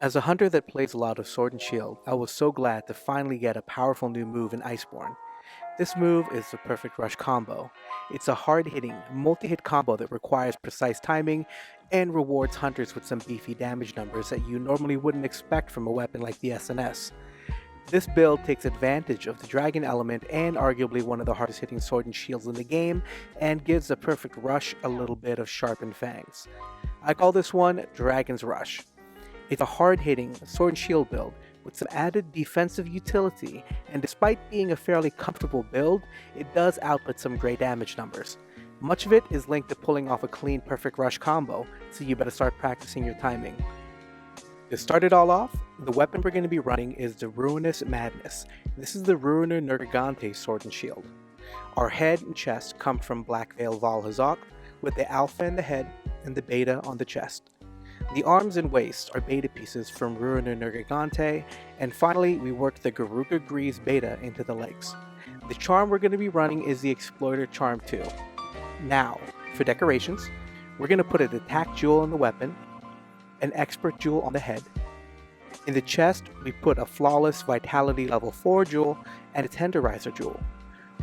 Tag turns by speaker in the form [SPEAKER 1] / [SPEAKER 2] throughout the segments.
[SPEAKER 1] As a hunter that plays a lot of Sword and Shield, I was so glad to finally get a powerful new move in Iceborne. This move is the Perfect Rush combo. It's a hard-hitting, multi-hit combo that requires precise timing and rewards hunters with some beefy damage numbers that you normally wouldn't expect from a weapon like the SNS. This build takes advantage of the dragon element and arguably one of the hardest hitting sword and shields in the game and gives the Perfect Rush a little bit of sharpened fangs. I call this one Dragon's Rush. It's a hard-hitting sword and shield build with some added defensive utility, and despite being a fairly comfortable build, it does output some great damage numbers. Much of it is linked to pulling off a clean Perfect Rush combo, so you better start practicing your timing. To start it all off, the weapon we're going to be running is the Ruinous Madness. This is the Ruiner Nergigante sword and shield. Our head and chest come from Black Veil Valhazak, with the alpha in the head and the beta on the chest. The arms and waist are beta pieces from Ruiner Nergigante, and finally we work the Garuga Grease beta into the legs. The charm we're going to be running is the Exploiter Charm 2. Now, for decorations, we're going to put an attack jewel on the weapon, an expert jewel on the head. In the chest, we put a flawless Vitality level 4 jewel and a Tenderizer jewel.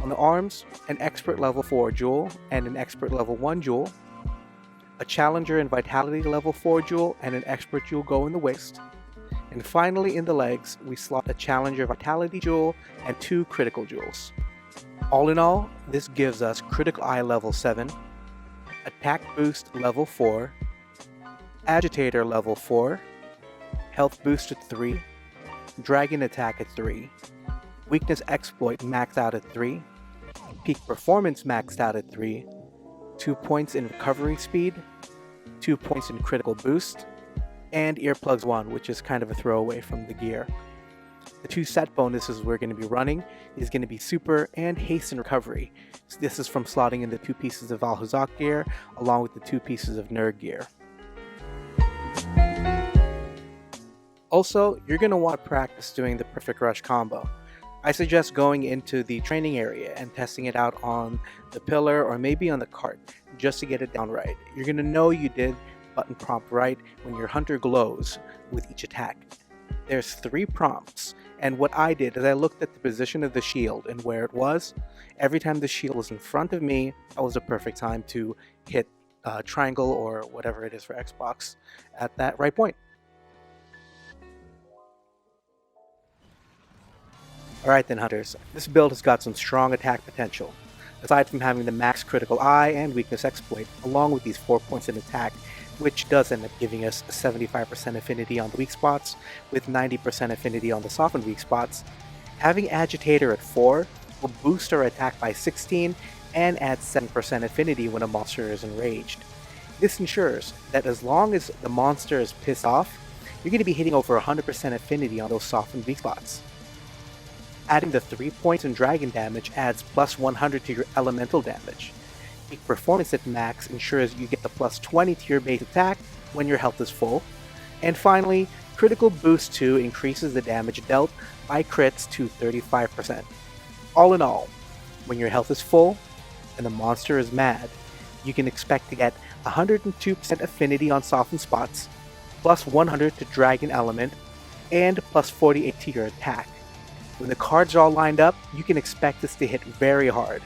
[SPEAKER 1] On the arms, an expert level 4 jewel and an expert level 1 jewel. A Challenger and Vitality level 4 jewel and an expert jewel go in the waist. And finally in the legs, we slot a Challenger Vitality jewel and 2 critical jewels. All in all, this gives us Critical Eye level 7, Attack Boost level 4, Agitator level 4, Health Boost at 3, Dragon Attack at 3, Weakness Exploit maxed out at 3, Peak Performance maxed out at 3, 2 points in recovery speed, 2 points in critical boost, and earplugs 1, which is kind of a throwaway from the gear. The 2 set bonuses we're going to be running is going to be super and hasten recovery. So this is from slotting in the 2 pieces of Valhazak gear along with the 2 pieces of Nerg gear. Also, you're going to want to practice doing the Perfect Rush combo. I suggest going into the training area and testing it out on the pillar or maybe on the cart just to get it down right. You're going to know you did button prompt right when your hunter glows with each attack. There's 3 prompts, and what I did is I looked at the position of the shield and where it was. Every time the shield was in front of me, that was the perfect time to hit triangle or whatever it is for Xbox at that right point. Alright then hunters, this build has got some strong attack potential. Aside from having the max critical eye and weakness exploit, along with these 4 points in attack, which does end up giving us 75% affinity on the weak spots, with 90% affinity on the softened weak spots, having Agitator at 4 will boost our attack by 16 and add 7% affinity when a monster is enraged. This ensures that as long as the monster is pissed off, you're going to be hitting over 100% affinity on those softened weak spots. Adding the 3 points in dragon damage adds plus 100 to your elemental damage. Peak performance at max ensures you get the plus 20 to your base attack when your health is full. And finally, critical boost 2 increases the damage dealt by crits to 35%. All in all, when your health is full and the monster is mad, you can expect to get 102% affinity on softened spots, plus 100 to dragon element, and plus 48 to your attack. When the cards are all lined up, you can expect this to hit very hard.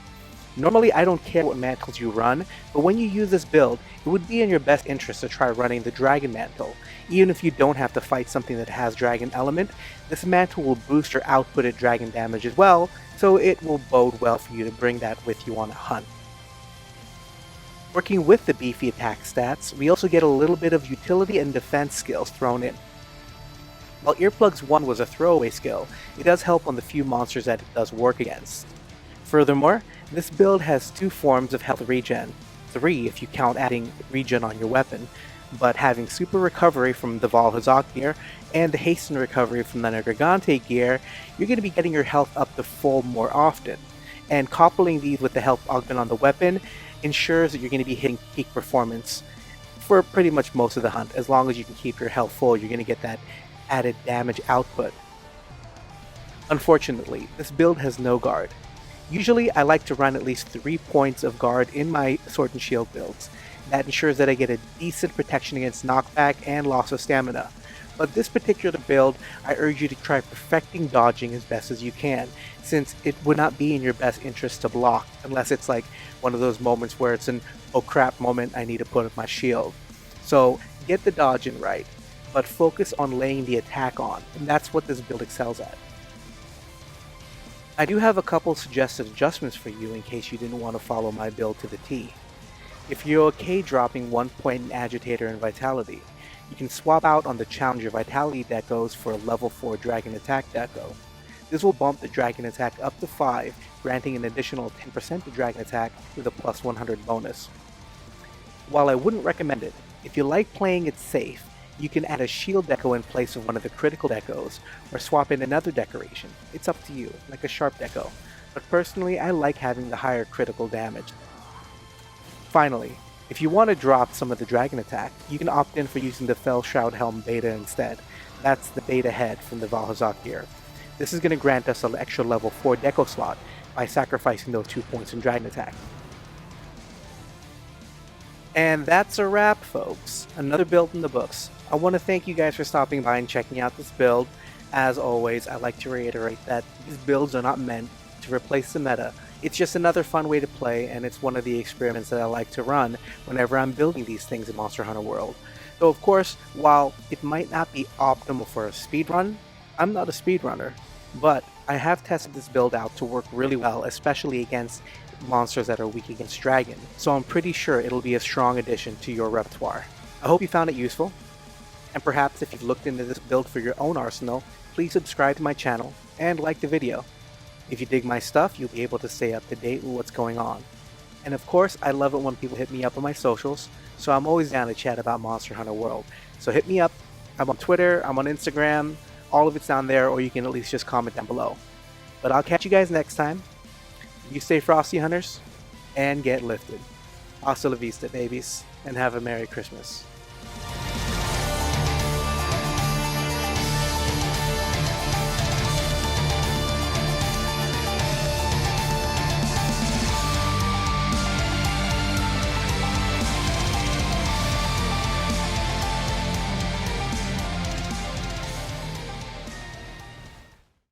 [SPEAKER 1] Normally I don't care what mantles you run, but when you use this build, it would be in your best interest to try running the Dragon Mantle. Even if you don't have to fight something that has Dragon Element, this mantle will boost your outputted Dragon damage as well, so it will bode well for you to bring that with you on a hunt. Working with the beefy attack stats, we also get a little bit of utility and defense skills thrown in. While Earplugs 1 was a throwaway skill, it does help on the few monsters that it does work against. Furthermore, this build has 2 forms of health regen, 3 if you count adding regen on your weapon, but having super recovery from the Valhazak gear and the hasten recovery from the Nergigante gear, you're going to be getting your health up to full more often. And coupling these with the health augment on the weapon ensures that you're going to be hitting peak performance for pretty much most of the hunt. As long as you can keep your health full, you're going to get that added damage output. Unfortunately, this build has no guard. Usually I like to run at least 3 points of guard in my sword and shield builds. That ensures that I get a decent protection against knockback and loss of stamina. But this particular build, I urge you to try perfecting dodging as best as you can, since it would not be in your best interest to block, unless it's like one of those moments where it's an oh crap moment I need to put up my shield. So get the dodging right, but focus on laying the attack on, and that's what this build excels at. I do have a couple suggested adjustments for you in case you didn't want to follow my build to the T. If you're okay dropping 1 point in Agitator and Vitality, you can swap out on the Challenger Vitality decos for a level 4 Dragon Attack deco. This will bump the Dragon Attack up to 5, granting an additional 10% to Dragon Attack with a plus 100 bonus. While I wouldn't recommend it, if you like playing it safe, you can add a shield deco in place of one of the critical decos, or swap in another decoration. It's up to you, like a sharp deco, but personally I like having the higher critical damage. Finally, if you want to drop some of the Dragon Attack, you can opt in for using the Fell Shroud Helm Beta instead. That's the Beta head from the Valhazak gear. This is going to grant us an extra level 4 deco slot by sacrificing those 2 points in Dragon Attack. And that's a wrap, folks. Another build in the books. I want to thank you guys for stopping by and checking out this build. As always, I'd like to reiterate that these builds are not meant to replace the meta. It's just another fun way to play, and it's one of the experiments that I like to run whenever I'm building these things in Monster Hunter World. Though of course, while it might not be optimal for a speedrun, I'm not a speedrunner, but I have tested this build out to work really well, especially against monsters that are weak against Dragon, so I'm pretty sure it'll be a strong addition to your repertoire. I hope you found it useful, and perhaps if you've looked into this build for your own arsenal, please subscribe to my channel and like the video. If you dig my stuff, you'll be able to stay up to date with what's going on. And of course, I love it when people hit me up on my socials, so I'm always down to chat about Monster Hunter World. So hit me up. I'm on Twitter, I'm on Instagram, all of it's down there, or you can at least just comment down below. But I'll catch you guys next time. You stay frosty, hunters, and get lifted. Hasta la vista, babies, and have a Merry Christmas.